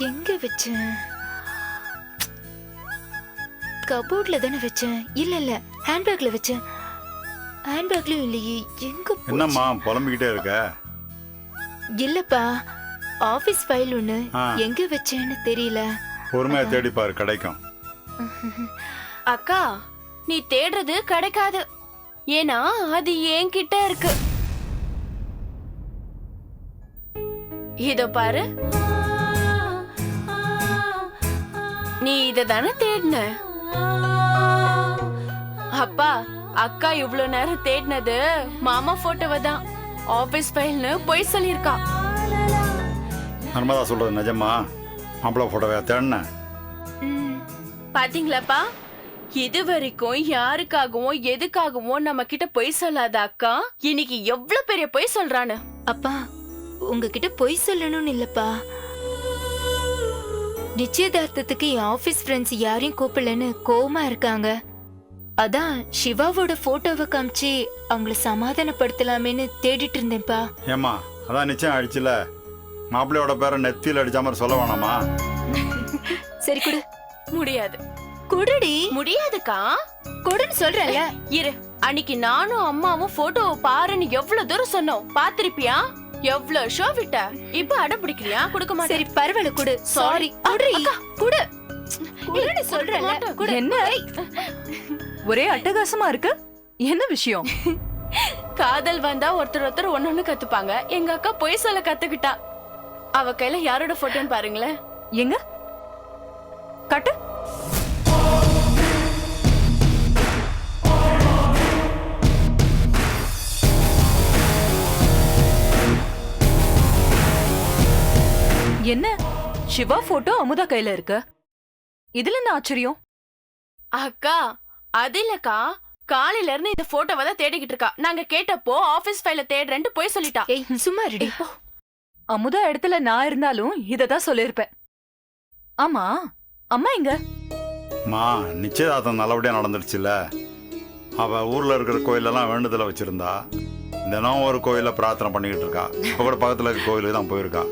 எங்க வச்சேன்? கபோர்ட்ல தானே வச்சேன். இல்ல இல்ல, ஹேண்ட்பேக்ல வச்சேன். ஹேண்ட்பேக்லயும் இல்லையே. எங்க போச்சு? என்னம்மா புலம்பிக்கிட்டே இருக்க? இல்லப்பா, ஆபீஸ் ஃபைல் ஒண்ணு எங்க வச்சேன்னு தெரியல. பொறுமையா தேடி பாரு, கிடைக்கும். அக்கா, நீ தேடுறது கிடைக்காது. ஏன்னா அது என்கிட்ட இருக்கு. இதோ பாரு. நீ இத தானே தேடின? அப்பா, அக்கா இவ்ளோ நேரம் தேடினது மாமா போட்டோவை தான். ஆபீஸ் ஃபைல்னு போய் சொல்லிருக்கா. நர்மதா சொல்றது நிஜமா? மாப்பிள்ளை போட்டோவை தேடின? பாத்தீங்களாப்பா, இது வரைக்கும் யாருக்காகவும் எதுக்காகவும் நம்ம கிட்ட பொய் சொல்லாத அக்கா இன்னைக்கு எவ்வளவு பெரிய பொய் சொல்றானு. அப்பா, உங்ககிட்ட பொய் சொல்லணும்னு இல்லப்பா. நிச்சயதார்த்தத்துக்கு என் ஆபீஸ் ஃப்ரெண்ட்ஸ் யாரையும் கூப்பிடலன்னு கோவமா இருக்காங்க. அதான் சிவாவோட போட்டோவை காமிச்சு அவங்கள சமாதானப்படுத்தலாமேன்னு தேடிட்டு இருந்தேன்ப்பா. ஏமா, அதான் நிச்சயம் ஆயிடுச்சுல, மாப்பிள்ளையோட பேரை நெத்தியில் அடிச்ச மாதிரி சொல்ல வேணாமா? சரி குடு. முடியாது. குடுடி. முடியாதுக்கா. குடுன்னு சொல்றல. இரு, அன்னைக்கு நானும் அம்மாவும் போட்டோவை பாருன்னு எவ்வளவு தூரம் சொன்னோம், பாத்திருப்பியா? எவ்வளவு ஷோ விட்ட. இப்ப அடம் பிடிக்கிறியா? கொடுக்க மாட்டேன். சரி பரவாயில்ல, குடு. சாரி. குடுடி. குடு. குடுன்னு சொல்றல. குடு. என்ன ஒரே அட்டகாசமா இருக்கு? என்ன விஷயம்? காதல் வந்தா ஒருத்தர் ஒருத்தர் ஒன்னொன்னு கத்துப்பாங்க. எங்க அக்கா பொய் சொல்ல கத்துக்கிட்டா. அவ கையில யாரோட போட்டோன்னு பாருங்களேன். எங்க கட்டு. என்ன சிவா போட்டோ அமுதா கையில இருக்கு? இதுல என்ன ஆச்சரியம்? அக்கா, அது இல்லக்கா, காலையில இருந்து இந்த போட்டோவை தான் தேடிக்கிட்டு இருக்கா. நாங்க கேட்டப்போ ஆபீஸ் ஃபைல தேடுறேன்னு போய் சொல்லிட்டா. ஏய் சும்மா இருடி. அமுதா இடத்துல நான் இருந்தாலும் இததான் சொல்லிருப்பேன். ஆமா, அம்மா எங்க? மா, நிச்சயதார்த்தம் நல்லபடியா நடந்துருச்சுல. அவ ஊர்ல இருக்கிற கோயிலெல்லாம் வேண்டுதலை வச்சிருந்தா. தினம் ஒரு கோயில பிரார்த்தனை பண்ணிக்கிட்டு இருக்கா. இப்ப கூட பக்கத்துல இருக்க கோயிலுக்கு தான் போயிருக்கா.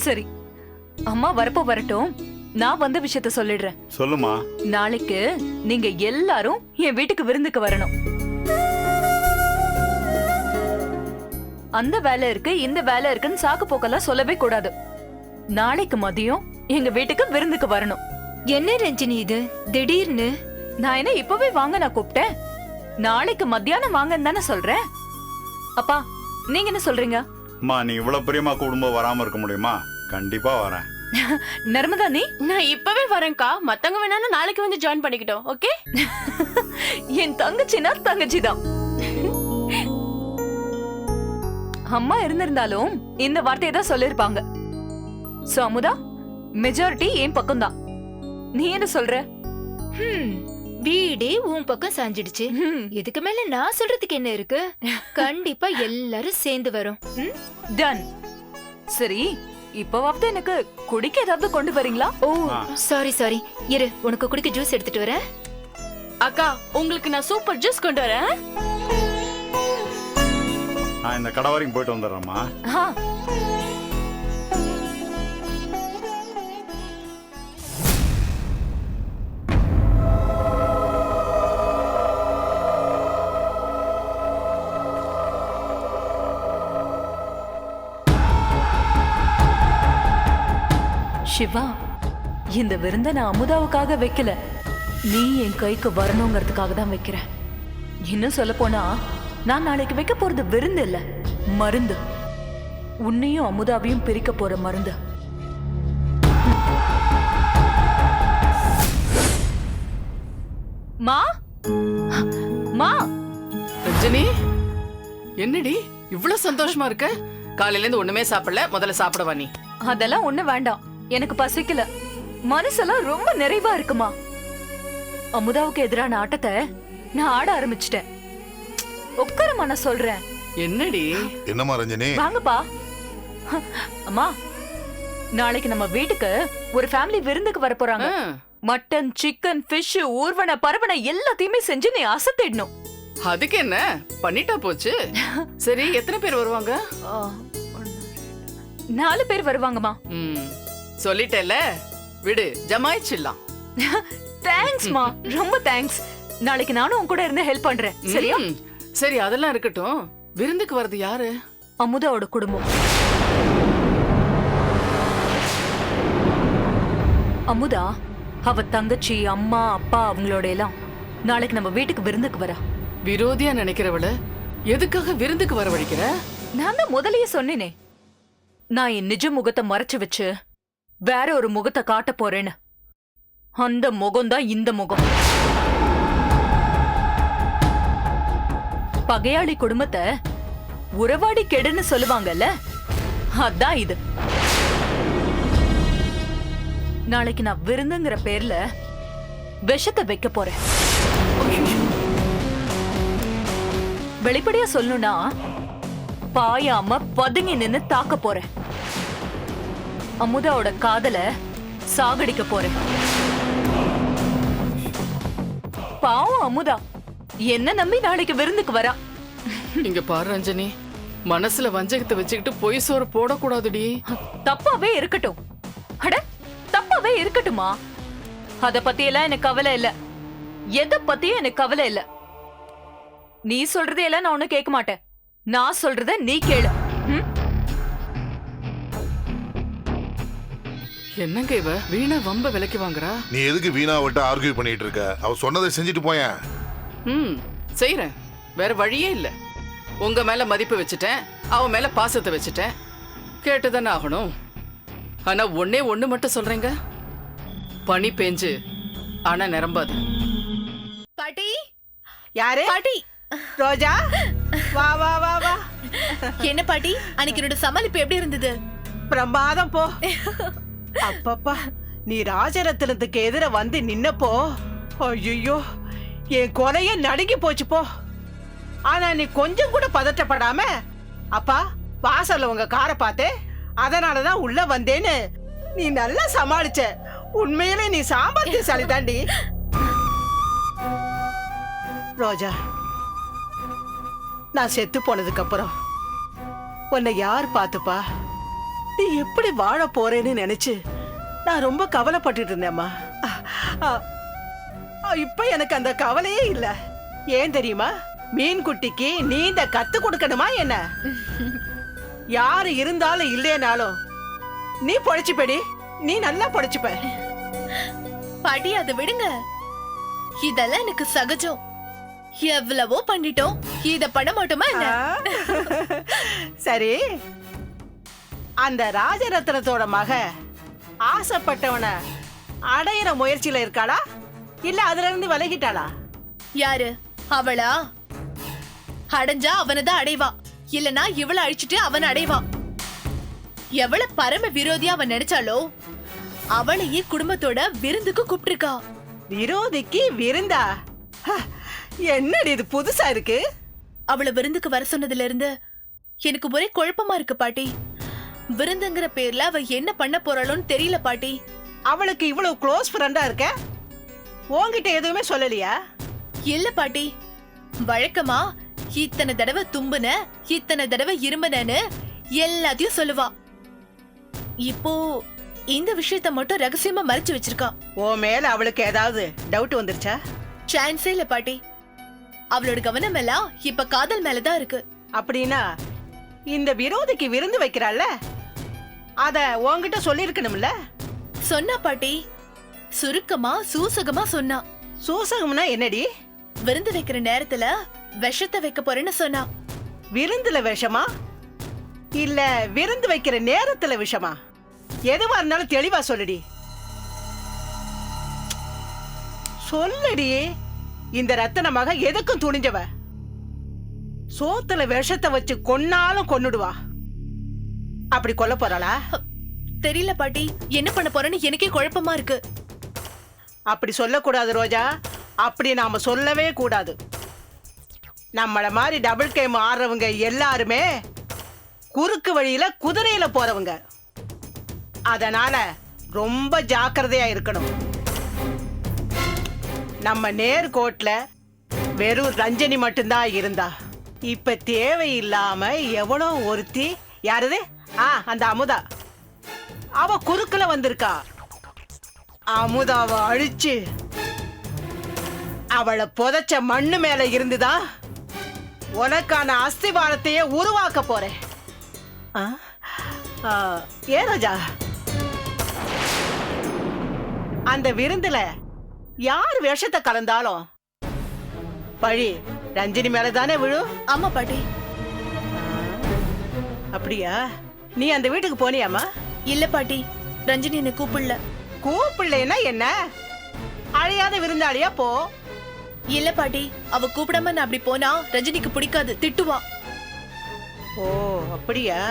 சரி, அம்மா வரப்போ வரட்டும். நான் வந்த விஷயத்த சொல்லிடுறேன். சொல்லுமா. நாளைக்கு நீங்க எல்லாரும் என் வீட்டுக்கு விருந்துக்கு வரணும். அந்த வேலை இருக்கு, இந்த வேலை இருக்குன்னு சாக்கு போக்கெல்லாம் சொல்லவே கூடாது. நாளைக்கு மதியம் எங்க வீட்டுக்கு விருந்துக்கு வரணும். என்ன ரஞ்சினி இது திடீர்னு? நான் என்ன இப்பவே வாங்க நான் கூப்பிட்டேன்? நாளைக்கு மத்தியானம் வாங்கன்னு தானே சொல்றேன். அப்பா, நீங்க என்ன சொல்றீங்க? அம்மா, நீ இவ்வளவு பிரியமா குடும்பம் வராம இருக்க முடியுமா? கண்டிப்பா வரேன். நர்மதா, நீ? நான் இப்பவே வரேன்க்கா. மத்தவங்க வேணாலும் நாளைக்கு வந்து ஜாயின் பண்ணிக்கிட்டோம். ஓகே? என் தங்கச்சினா தங்கச்சிதான். அம்மா இருந்திருந்தாலும் இந்த வார்த்தையை தான் சொல்லிருப்பாங்க. சோ அமுதா, மெஜாரிட்டி என் பக்கம் தான். நீ என்ன சொல்ற? வீடே உன் பக்கம் சாஞ்சிடுச்சு. இதுக்கு மேல நான் சொல்றதுக்கு என்ன இருக்கு? கண்டிப்பா எல்லாரும் சேர்ந்து வரும். டன். சரி, இப்பவாவது எனக்கு குடிக்க ஏதாவது கொண்டு வரீங்களா? ஓ சாரி சாரி, இரு உனக்கு குடிக்க ஜூஸ் எடுத்துட்டு வரேன். அக்கா, உங்களுக்கு நான் சூப்பர் ஜூஸ் கொண்டு வரேன். நான் இந்த கடை வரைக்கும் போயிட்டு வந்துடுறேம்மா. சிவா, இந்த விருந்த நான் அமுதாவுக்காக வைக்கல, நீ என் கைக்கு வரணுங்கிறதுக்காக தான் வைக்கிறேன். இன்னும் சொல்ல போனா, நான் நாளைக்கு வைக்க போறது விருந்து இல்ல, மருந்து. உன்னையும் அமுதாவையும் பிரிக்க போற மருந்து. மா மா. ரஜினி, என்னடி இவ்வளவு சந்தோஷமா இருக்க? காலையில இருந்து ஒண்ணுமே சாப்பிடல, முதல்ல சாப்பிடவா நீ? அதெல்லாம் ஒண்ணு வேண்டாம், எனக்கு பசிக்கல. மனசெல்லாம் ரொம்ப நிறைவா இருக்குமா. அமுதாவுக்கு எதிரான ஆட்டத்தை நான் ஆட ஆரம்பிச்சிட்டேன். உட்காரமா, நான் சொல்றேன். என்னடி? என்னம்மா ரஞ்சனி? வாங்கப்பா. அம்மா, நாளைக்கு நம்ம வீட்டுக்கு ஒரு ஃபேமிலி விருந்துக்கு வர போறாங்க. மட்டன், சிக்கன், ஃபிஷ், ஊர்வன, பரவன எல்லாத்தையுமே செஞ்சு நீ அசத்திடணும். அதுக்கு என்ன, பண்ணிட்டா போச்சு. சரி, எத்தனை பேர் வருவாங்க? 4 பேர் வருவாங்கம்மா. சொல்லிட்டேல, விடு, ஜமாயிச்சிடலாம். தேங்க்ஸ்மா, ரொம்ப தேங்க்ஸ். நாளைக்கு நானும் உன் கூட இருந்து ஹெல்ப் பண்றேன், சரியா? ம், சரி, அதெல்லாம் இருக்கட்டும். விருந்துக்கு வர்றது யாரு? அமுதாவோட குடும்பம். அமுதா அவ தங்கச்சி, அம்மா, அப்பா அவங்களோட எல்லாம் நாளைக்கு நம்ம வீட்டுக்கு விருந்துக்கு வரா. விரோதியா நினைக்கிறவள எதுக்காக விருந்துக்கு வரவழைக்கிற? நான் தான் முதல்லயே சொன்னேனே, நான் என் நிஜ முகத்தை மறைச்சு வச்சு வேற ஒரு முகத்தை காட்ட போறேன்னு. அந்த முகம்தான் இந்த முகம். பகையாளி குடும்பத்தை உறவாடி கெடுன்னு சொல்லுவாங்கல்ல, அதான் இது. நாளைக்கு நான் விருந்துங்கிற பேர்ல விஷத்தை வைக்க போறேன். வெளிப்படையா சொல்லணும்னா பாயாம பதுங்கி நின்னு தாக்க போறேன். அமுதாவோட காதல சாகடிக்க போறேன். பாவம் அமுதா என்ன நம்பி நாளைக்கு விருந்துக்கு வரா. இங்க பாரு ரஞ்சனி, மனசுல வஞ்சகத்தை வச்சுக்கிட்டு பொய் சோறு போடக்கூடாதுடி. தப்பாவே இருக்கட்டும். அட தப்பாவே இருக்கட்டுமா, அத பத்தியெல்லாம் எனக்கு கவலை இல்ல. எதை பத்தியும் எனக்கு கவலை இல்ல. நீ சொல்றதையெல்லாம் நான் ஒண்ணு கேட்க மாட்டேன். நான் சொல்றத நீ கேளு. ம்? என்னங்க இவ வீணா வம்ப விலைக்கு வாங்குறா? நீ எதுக்கு வீணா விட்டு ஆர்கியூ பண்ணிட்டு இருக்க? அவ சொன்னதை செஞ்சுட்டு போயேன். ம், செய்யறேன். வேற வழியே இல்ல. உங்க மேல மதிப்பு வச்சுட்டேன், அவ மேல பாசத்தை வச்சுட்டேன். கேட்டுதானே ஆகணும். ஆனா ஒண்ணே ஒண்ணு மட்டும் சொல்றேங்க, பனி பெஞ்சு ஆனா நிரம்பாது. பாட்டி, யாரு? பாட்டி. ரோஜா, வா வா வா வா. என்ன பாட்டி, அன்னைக்கு என்னோட சமாளிப்பு எப்படி இருந்தது? பிரமாதம் போ. அப்பப்பா, நீ ராஜரத்னத்துக்கு எதிர வந்து நின்னப்போ ஐயோ என் கொலைய நடுங்கி போச்சு போ. ஆனா நீ கொஞ்சம் கூட பதட்டப்படாம, அப்பா வாசல்ல உங்க காரை பார்த்தே, அதனாலதான் உள்ள வந்தேன்னு நீ நல்லா சமாளிச்ச. உண்மையிலே நீ சாமர்த்தியசாலி தாண்டி. ரோஜா, நான் செத்து போனதுக்கு அப்புறம் உன்னை யார் பார்த்துப்பா? நீ எப்படி வாழ போறேன்னு நினைச்சு நான் ரொம்ப கவலைப்பட்டுட்டு இருந்தேம்மா. இப்ப எனக்கு அந்த கவலையே இல்ல. ஏன் தெரியுமா? மீன் குட்டிக்கு நீந்த கத்து கொடுக்கணுமா என்ன? யாரு இருந்தாலும் இல்லைனாலும் நீ பொழைச்சுப்படி. நீ நல்லா பொழைச்சுப்ப. பாட்டி, அதை விடுங்க. இதெல்லாம் எனக்கு சகஜம். எவ்வளவோ பண்ணிட்டோம், இத பண்ண மாட்டோமா என்ன? சரி, அந்த ராஜரத்னத்தோட மக ஆசைப்பட்டவன அடையிற முயற்சியில இருக்காளா, இல்ல அதுல இருந்து விலகிட்டாளா? யாரு? அவளா? அடைஞ்சா அவனதான் அடைவா, இல்லனா இவள அழிச்சிட்டு அவன் அடைவா. எவ்வளவு பரம விரோதியா அவன் நினைச்சாலோ அவளையே குடும்பத்தோட விருந்துக்கு கூப்பிட்டிருக்கா. விரோதிக்கு விருந்தா? என்னடி இது புதுசா இருக்கு? அவளை விருந்துக்கு வர சொன்னதுல இருந்து எனக்கு ஒரே குழப்பமா இருக்கு பாட்டி. விருந்துங்கிற பேர்ல அவ என்ன பண்ண போறாளோன்னு தெரியல பாட்டி. அவளுக்கு இவ்வளவு க்ளோஸ் ஃப்ரெண்டா இருக்க, உன்கிட்ட எதுவுமே சொல்லலையா? இல்ல பாட்டி, வழக்கமா இத்தனை தடவை தும்புன, இத்தனை தடவை இரும்பனன்னு எல்லாத்தையும் சொல்லுவா. இப்போ இந்த விஷயத்த மட்டும் ரகசியமா மறைச்சு வச்சிருக்கா. உன் மேல அவளுக்கு ஏதாவது டவுட் வந்துருச்சா? சான்ஸே இல்ல பாட்டி. அவளோட கவனம் எல்லாம் இப்ப காதல் மேலதான் இருக்கு. அப்படின்னா இந்த விரோதிக்கு விருந்து வைக்கிறாள்ல, அத உன்கிட்ட சொல்லிருக்கணும்ல? சொன்னா பாட்டி, சுருக்கமா சூசகமா சொன்னா. சூசகம்னா என்னடி? விருந்து வைக்கிற நேரத்துல விஷத்தை வைக்க போறேன்னு சொன்னா. விருந்துல விஷமா இல்ல விருந்து வைக்கிற நேரத்துல விஷமா? எதுவா இருந்தாலும் தெளிவா சொல்லுடி. சொல்லுடி. இந்த ரத்தன மக எதுக்கும் துணிஞ்சவ. சோத்துல விஷத்தை வச்சு கொன்னாலும் கொன்னுடுவா. அப்படி கொல்ல போறாளா? தெரியல பாட்டி, என்ன பண்ண போறேன்னு எனக்கே குழப்பமா இருக்கு. அப்படி சொல்லக்கூடாது ரோஜா. அப்படி நாம சொல்லவே கூடாது. நம்மள மாதிரி டபுள் கேம் ஆடுறவங்க எல்லாருமே குறுக்கு வழியில குதிரையில போறவங்க. அதனால ரொம்ப ஜாக்கிரதையா இருக்கணும். நம்ம நேர்கோட்ல வெறும் ரஞ்சனி மட்டும்தான் இருந்தா, இப்ப தேவையில்லாம எவ்வளோ ஒருத்தி, யாரது? அந்த அமுதா அவ குறுக்கல வந்திருக்கா. அமுதாவை அழிச்சு அவளை புதைச்ச மண்ணு மேல இருந்துதான் உனக்கான அஸ்திவாரத்தையே உருவாக்க போறேன். ஆ? ஆ, ஏன் ராஜா, அந்த விருந்துல யார் விஷத்தை கலந்தாலும் பழி ரஞ்சினி மேலதானே விழும். ஆமா பாட்டி. அப்படியா? நீ அந்த வீட்டுக்கு போனியாமா? இல்ல பாட்டி, ரஞ்சினி என்ன கூப்பிடல. கூப்பிடலைன்னா என்ன? அழையாத விருந்தாளியா போ. இல்ல பாட்டி, அவ கூப்பிடாம நான் அப்படி போனா ரஞ்சினிக்கு பிடிக்காது, திட்டுவா. ஓ அப்படியா?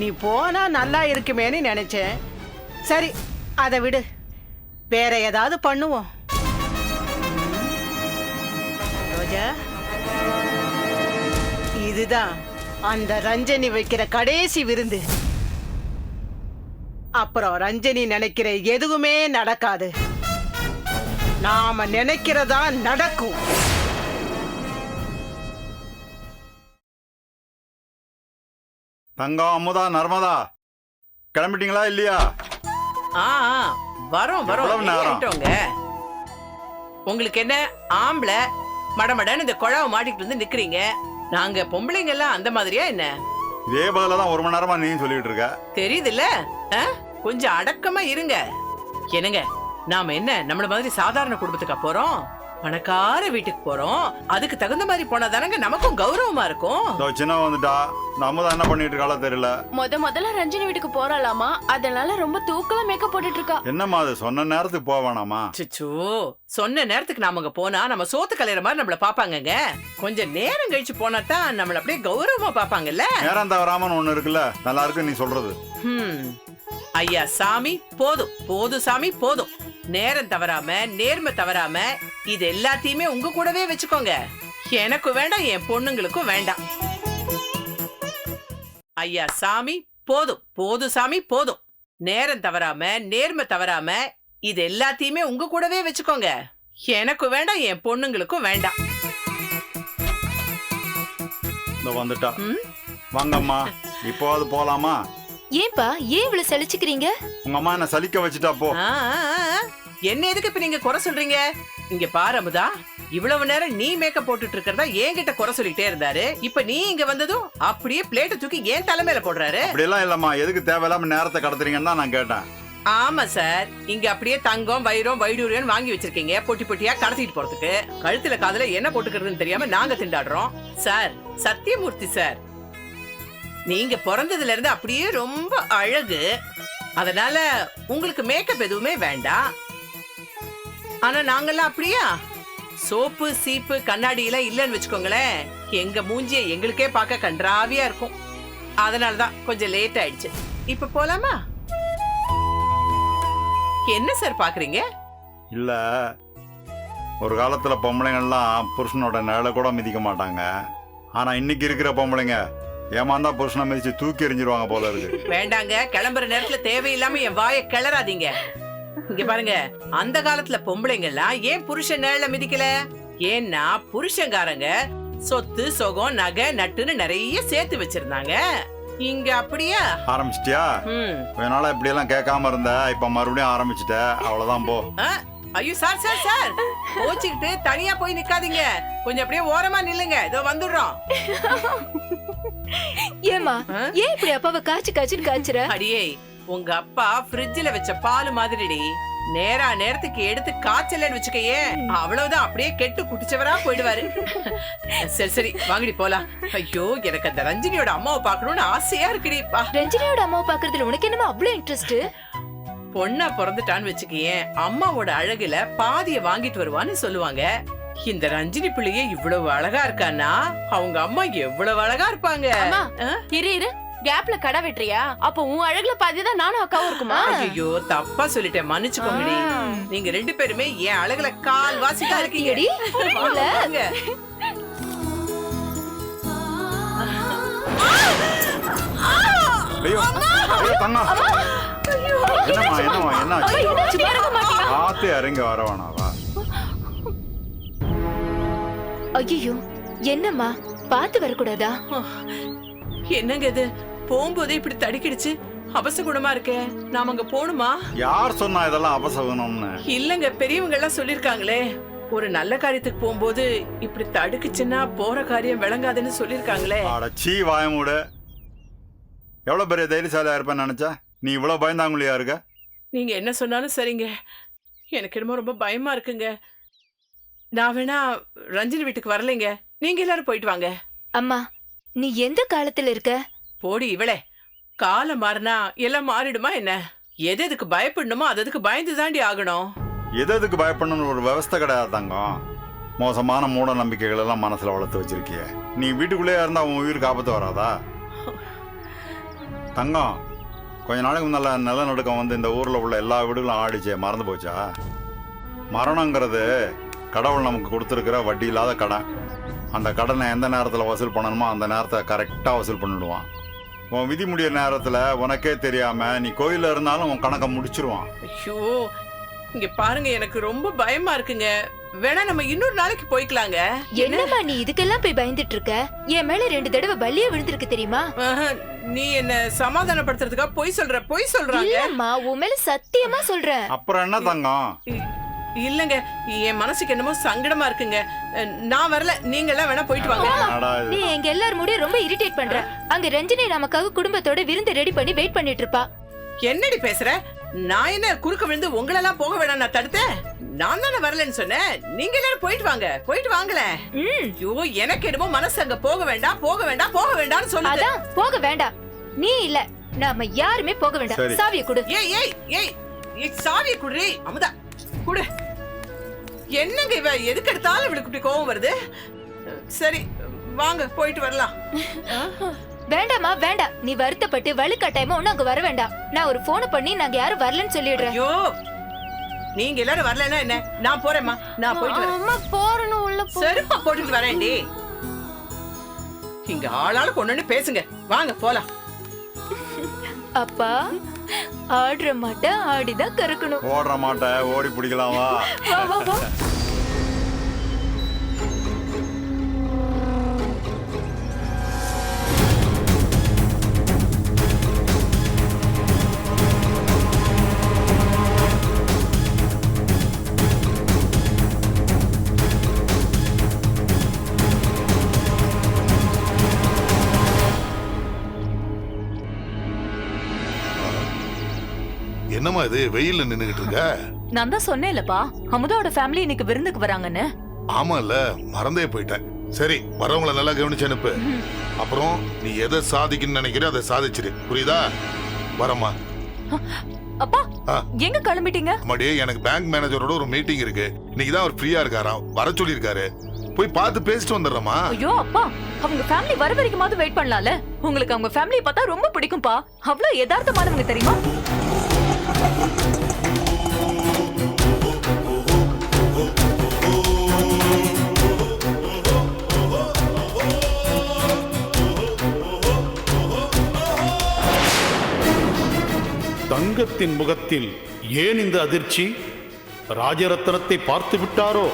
நீ போனா நல்லா இருக்குமேன்னு நினைச்சேன். சரி, அதை விடு, வேற ஏதாவது பண்ணுவோம். ரோஜா, இதுதான் அந்த ரஞ்சனி வைக்கிற கடைசி விருந்து. அப்புறம் ரஞ்சனி நினைக்கிற எதுவுமே நடக்காது. நாம நினைக்கிறதா நடக்கும். தங்கம், அமுதா, நர்மதா கிளம்பிட்டீங்களா இல்லையா? வரோம் எவ்வளவு நேரம்? ஏறிட்டோங்க. உங்களுக்கு என்ன ஆம்பளை மடமடன்னு இந்த குழாவை மாட்டிக்கிட்டு வந்து நிக்கிறீங்க? நாங்க பொம்பளைங்க எல்லாம் அந்த மாதிரியா என்ன? இதே பதில தான் 1 மணி நேரமா நீ சொல்லிட்டு இருக்க. தெரியுதுல்ல? கொஞ்சம் அடக்கமா இருங்க. என்னங்க, நாம என்ன நம்மள மாதிரி சாதாரண குடும்பத்துக்கா போறோம்? பணக்கார வீட்டுக்கு போறோம். அதுக்கு தகுந்த மாதிரி போனா தானங்க நமக்கும் கௌரவமா இருக்கும். இதோ சின்ன வந்துட்டா. இந்த அமுதா என்ன பண்ணிட்டு இருக்காளோ தெரியல. முதல்ல ரஞ்சினி வீட்டுக்கு போறாளாமா, அதனால ரொம்ப தூக்கலா மேக்கப் போட்டுட்டு இருக்கா. என்னம்மா அது, சொன்ன நேரத்துக்கு போவானாமா? சிச்சோ, சொன்ன நேரத்துக்கு நாம அங்க போனா நம்ம சோத்து கலையிற மாதிரி நம்மள பாப்பாங்கங்க. கொஞ்சம் நேரம் கழிச்சு போனா தான் நம்மள அப்படியே கௌரவமா பாப்பாங்கல்ல. நேரம் தவறாமன்னு ஒண்ணு இருக்குல்ல, நல்லா இருக்கு நீ சொல்றது. ஐயா சாமி, போதும் போதும் சாமி போதும். நேரம் தவறாம நேர்மை தவறாம இது எல்லாத்தையுமே உங்க கூடவே வச்சுக்கோங்க. எனக்கு வேண்டாம், என் பொண்ணுங்களுக்கும் வேண்டாம். ஐயா சாமி, போதும் போதும் சாமி போதும். நேரம் தவறாம நேர்மை தவறாம இது எல்லாத்தையுமே உங்க கூடவே வச்சுக்கோங்க. எனக்கு வேண்டாம், என் பொண்ணுங்களுக்கும் வேண்டாம். இந்த வந்துட்டா. வாங்கம்மா, இப்போ அது போலாமா? ஏன்பா ஏன் இவ்வளவு சலிச்சுக்கிறீங்க? உங்க அம்மா என்ன சலிக்க வச்சுட்டா போ. என்ன எதுக்கு இப்ப நீங்க குறை சொல்றீங்க? இங்க பாரு அமுதா, இவ்வளவு நேரம் நீ மேக்கப் போட்டுட்டு இருக்கிறதா என்கிட்ட குறை சொல்லிட்டே இருந்தாரு. இப்ப நீ இங்க வந்ததும் அப்படியே பிளேட்டை தூக்கி ஏன் தலைமையில போடுறாரு. அப்படி எல்லாம் இல்லம்மா, எதுக்கு தேவையில்லாம நேரத்தை கடத்துறீங்கன்னு தான் நான் கேட்டேன். ஆமா சார், இங்க அப்படியே தங்கம் வைரம் வைடூரியன் வாங்கி வச்சிருக்கீங்க பொட்டி பொட்டியா கடத்திட்டு போறதுக்கு. கழுத்துல காதுல என்ன போட்டுக்கிறதுன்னு தெரியாம நாங்க திண்டாடுறோம். சார் சத்தியமூர்த்தி சார், நீங்க பிறந்ததுல இருந்து அப்படியே ரொம்ப அழகு. அதனால உங்களுக்கு மேக்கப் எதுவுமே வேண்டாம். ஆனா நாங்கெல்லாம் அப்படியா? சோப்பு சீப்பு கண்ணாடி எல்லாம் இல்லன்னு வச்சுக்கோங்களேன், எங்க மூஞ்சிய எங்களுக்கே பார்க்க கன்றாவியா இருக்கும். அதனாலதான் கொஞ்சம் லேட் ஆயிடுச்சு. இப்ப போலாமா? என்ன சார் பாக்குறீங்க? இல்ல, ஒரு காலத்துல பொம்பளைங்கள்லாம் புருஷனோட நிழலை கூட மிதிக்க மாட்டாங்க. ஆனா இன்னைக்கு இருக்கிற பொம்பளைங்க ஏமாந்தா புருஷனை மிதிச்சு தூக்கி எறிஞ்சிருவாங்க போல இருக்கு. வேண்டாங்க, கிளம்புற நேரத்துல தேவையில்லாம என் வாயை கிளறாதீங்க. இங்க பாருங்க, அந்த காலத்துல பொம்பளைங்க எல்லாம் ஏன் புருஷன் நிழல மிதிக்கல? ஏன்னா புருஷங்காரங்க சொத்து சொகம் நகை நட்டுன்னு நிறைய சேர்த்து வச்சிருந்தாங்க. இங்க அப்படியா? ஆரம்பிச்சிட்டியா? இதனால இப்படி எல்லாம் கேட்காம இருந்த, இப்ப மறுபடியும் ஆரம்பிச்சுட்ட. அவ்வளவுதான் போ. ஐயோ சார் சார் சார், கோச்சிக்கிட்டு தனியா போய் நிக்காதீங்க. கொஞ்சம் அப்படியே ஓரமா நில்லுங்க, இதோ வந்துடுறோம். ஏமா ஏன் இப்படி அப்பாவை காய்ச்சுன்னு காய்ச்சுற? அடியே, உங்க அப்பா ஃப்ரிட்ஜ்ல வச்ச பால் மாதிரிடி. நேரத்துக்கு எடுத்து காய்ச்சலன்னு வச்சுக்கையே, அவ்வளவுதான், அப்படியே கெட்டு குடிச்சவரா போயிடுவாரு. சரி சரி வாங்கடி போலாம். ஐயோ, எனக்கு அந்த ரஞ்சினியோட அம்மாவை பாக்கணும்னு ஆசையா இருக்குடிப்பா. ரஞ்சினியோட அம்மாவை பாக்குறதுல உனக்கு என்னமா அவ்வளவு இன்ட்ரெஸ்ட்? பொண்ணா பிறந்துட்டான்னு வச்சுக்கையே, அம்மாவோட அழகுல பாதிய வாங்கிட்டு வருவான்னு சொல்லுவாங்க. இந்த ரஞ்சினி பிள்ளையே இவ்வளவு அழகா இருக்கான்னா அவங்க அம்மா எவ்வளவு அழகா இருப்பாங்க. இரு கேப்ல கடை வெட்டுறியா? அப்ப உன் அழகுல பாதிதான் நானும் அக்காவும் இருக்குமா? ஐயோ தப்பா சொல்லிட்டேன், மன்னிச்சுக்கோங்கடி. நீங்க 2 பேருமே என் அழகுல கால் வாசிதான் இருக்கீங்கடி. வாங்க. ஐயோ தங்க, என்னம்மா என்ன காத்து இறங்கி வரவானாவா? ஐயோ என்னம்மா, பார்த்து வரக்கூடாதா? என்னங்க இது, போகும்போதே இப்படி தடுக்கிடுச்சு. அபசகுணமா இருக்கே, நாம அங்க போணுமா? யார் சொன்னா இதெல்லாம் அபசகுனம்னு? இல்லங்க, பெரியவங்க எல்லாம் சொல்லிருக்காங்களே, ஒரு நல்ல காரியத்துக்கு போகும்போது இப்படி தடுக்குச்சுன்னா போற காரியம் விளங்காதுன்னு சொல்லிருக்காங்களே. அடச்சி வாயமூட. எவ்வளவு பெரிய தைரியசாலியா இருப்பேன்னு நினைச்சா நீ இவ்வளவு பயந்தாங்குழியா இருக்க? நீங்க என்ன சொன்னாலும் சரிங்க, எனக்கு என்னமோ ரொம்ப பயமா இருக்குங்க. நான் வேணா ரஞ்சினி வீட்டுக்கு வரலைங்க, நீங்க எல்லாரும் போயிட்டு வாங்க. அம்மா, நீ எந்த காலத்துல இருக்க? போடி இவளே, காலம் மாறினா எல்லாம் மாறிடுமா என்ன? எது எதுக்கு பயப்படணுமோ அது அதுக்கு பயந்து தாண்டி ஆகணும். எது எதுக்கு பயப்படணும்னு ஒரு விவஸ்தை கிடையாது தங்கம். மோசமான மூட நம்பிக்கைகள் எல்லாம் மனசுல வளர்த்து வச்சிருக்கிய. நீ வீட்டுக்குள்ளேயே இருந்தா உன் உயிருக்கு ஆபத்து வராதா? தங்கம், கொஞ்ச நாளைக்கு முன்னால நிலநடுக்கம் வந்து இந்த ஊர்ல உள்ள எல்லா வீடுகளும் ஆடிச்சே, மறந்து போச்சா? மரணங்கிறது கடவுள் நமக்கு கொடுத்துருக்கிற வட்டி இல்லாத கடன். அந்த கடனை எந்த நேரத்தில் வசூல் பண்ணணுமோ அந்த நேரத்தை கரெக்டாக வசூல் பண்ணிடுவான். உன் விதி முடிய நேரத்தில் உனக்கே தெரியாம நீ கோயிலில் இருந்தாலும் உன் கணக்கை முடிச்சிருவான். ஐயோ, இங்க பாருங்க, எனக்கு ரொம்ப பயமா இருக்குங்க. வேணா நம்ம இன்னொரு நாளைக்கு போய்க்கலாங்க. என்னம்மா நீ இதுக்கெல்லாம் போய் பயந்துட்டு இருக்க? என் மேல 2 தடவை பல்லியே விழுந்திருக்கு தெரியுமா? நீ என்ன சமாதானப்படுத்துறதுக்காக பொய் சொல்றாங்க. இல்லம்மா, உன் மேல சத்தியமா சொல்றேன். அப்புறம் என்ன தங்கம்? இல்லங்க, என் மனசுக்கு என்னமோ சங்கடமா இருக்குங்க. நான் வரல, நீங்க எல்லாம் வேணா போயிட்டு வாங்க. என்னடா இது? நீ எங்க எல்லாரும் முடிய ரொம்ப இரிட்டேட் பண்ற. அங்க ரஞ்சினி நமக்காக குடும்பத்தோட விருந்து ரெடி பண்ணி வெயிட் பண்ணிட்டு இருப்பா. என்னடி பேசுற? நான் என்ன குறுக்க விழுந்து உங்களெல்லாம் போக வேணாம் நான் தடுத்தேன்? நான் தானே வரலன்னு சொன்னேன். நீங்க எல்லாரும் போயிட்டு வாங்கல. ஐயோ, எனக்கு என்னமோ மனசு அங்க போக வேண்டாம்னு சொல்லுது. அதான் போக வேண்டாம். நீ இல்ல, நாம யாருமே போக வேண்டாம். சரி. சாவியை கொடு. ஏய் ஏய் ஏய் ஏய், சாவியை குடுறி. அமுதா குடு. என்னங்க இவ எதுக்கு எடுத்தாலும் இவளுக்கு இப்படி கோவம் வருது? சரி வாங்க போயிட்டு வரலாம். வேண்டாமா வேண்டாம். நீ வருத்தப்பட்டு வலுக்கட்டாயமா ஒண்ணு அங்க வர வேண்டாம். நான் ஒரு போன் பண்ணி நாங்க யாரும் வரலன்னு சொல்லிடுறேன். ஐயோ, நீங்க எல்லாரும் வரலன்னா என்ன? நான் போறேம்மா, நான் போயிட்டு வரேன். அம்மா போறணும் உள்ள போ. செருப்பா போட்டுட்டு வரேன்டி. இங்க ஆளாளுக்கு ஒண்ணு பேசுங்க, வாங்க போலாம். அப்பா, ஆடுற மாட்ட ஆடிதான் கறக்கணும். ஓடுற மாட்ட ஓடி பிடிக்கலாமா? வா வா வா. என்னம்மா இது வெயில்ல நின்னுகிட்டு இருக்க? நான் தான் சொன்னேன்லப்பா, அமுதாவோட ஃபேமிலி இன்னைக்கு விருந்துக்கு வராங்கன்னு. ஆமால, மறந்தே போயிட்டேன். சரி, வரவங்கள நல்லா கவனிச்சு அனுப்பு. அப்புறம் நீ எதை சாதிக்கணும்னு நினைக்கிற அதை சாதிச்சிரு, புரியுதா? வரமா. அப்பா, எங்க கிளம்பிட்டீங்க? அம்மாடியே, எனக்கு பேங்க் மேனேஜரோட ஒரு மீட்டிங் இருக்கு. இன்னைக்கு தான் அவர் ஃப்ரீயா இருக்காராம், வர சொல்லியிருக்காரு. போய் பார்த்து பேசிட்டு வந்துடுறமா. ஐயோ அப்பா, அவங்க ஃபேமிலி வர வரைக்குமாவது வெயிட் பண்ணலாம்ல. உங்களுக்கு அவங்க ஃபேமிலியை பார்த்தா ரொம்ப பிடிக்கும்பா. அவ்வளவு யதார்த்தமானவங்க தெரியுமா? தங்கத்தின் முகத்தில் ஏன் இந்த அதிர்ச்சி? ராஜரத்னத்தை பார்த்து விட்டாரோ?